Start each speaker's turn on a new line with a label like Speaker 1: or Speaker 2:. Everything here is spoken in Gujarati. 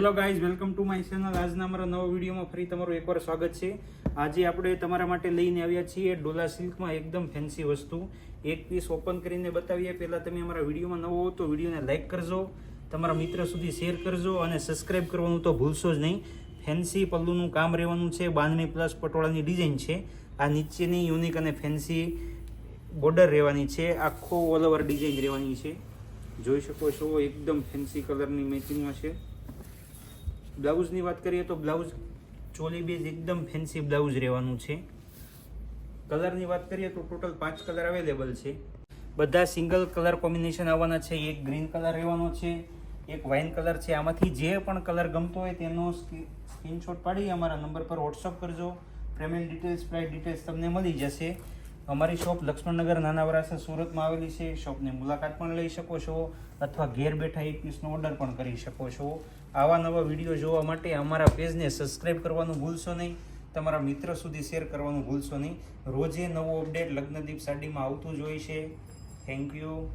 Speaker 1: Hello guys, welcome to my channel. આજના અમારા નવા વિડીયોમાં ફરી તમારું એકવાર સ્વાગત છે. આજે આપણે તમારા માટે લઈને આવ્યા છીએ ડોલા સિલ્કમાં એકદમ ફેન્સી વસ્તુ. એક પીસ ઓપન કરીને બતાવીએ. પહેલાં તમે અમારા વિડીયોમાં નવો હો તો વિડીયોને લાઇક કરજો, તમારા મિત્ર સુધી શેર કરજો અને સબસ્ક્રાઈબ કરવાનું તો ભૂલશો જ નહીં. ફેન્સી પલ્લુનું કામ રહેવાનું છે, બાંધણી પ્લસ પટોળાની ડિઝાઇન છે. આ નીચેની યુનિક અને ફેન્સી બોર્ડર રહેવાની છે, આખો ઓલ ઓવર ડિઝાઇન રહેવાની છે. જોઈ શકો છો એકદમ ફેન્સી કલરની મેચિંગમાં છે. બ્લાઉઝની વાત કરીએ તો બ્લાઉઝ ચોલી બેઝ એકદમ ફેન્સી બ્લાઉઝ રહેવાનું છે. કલરની વાત કરીએ તો ટોટલ 5 કલર અવેલેબલ છે. બધા સિંગલ કલર કોમ્બિનેશન આવવાના છે. એક ગ્રીન કલર રહેવાનો છે, એક વાઇન કલર છે. આમાંથી જે પણ કલર ગમતો હોય તેનો સ્ક્રીનશોટ પાડી અમારા નંબર પર વોટ્સઅપ કરજો. પેમેન્ટ ડિટેલ્સ, પ્રાઇસ ડિટેલ્સ તમને મળી જશે. અમારી શોપ લક્ષ્મણનગર નાના વરાસા સુરતમાં આવેલી છે. શોપની મુલાકાત પણ લઈ શકો છો અથવા ઘેર બેઠા એક પીસનો ઓર્ડર પણ કરી શકો છો. આવા નવા વિડીયો જોવા માટે અમારા પેજને સબસ્ક્રાઈબ કરવાનું ભૂલશો નહીં, તમારા મિત્ર સુધી શેર કરવાનું ભૂલશો નહીં. રોજે નવો અપડેટ લગ્નદીપ સાડીમાં આવતું જ હોય છે. Thank you.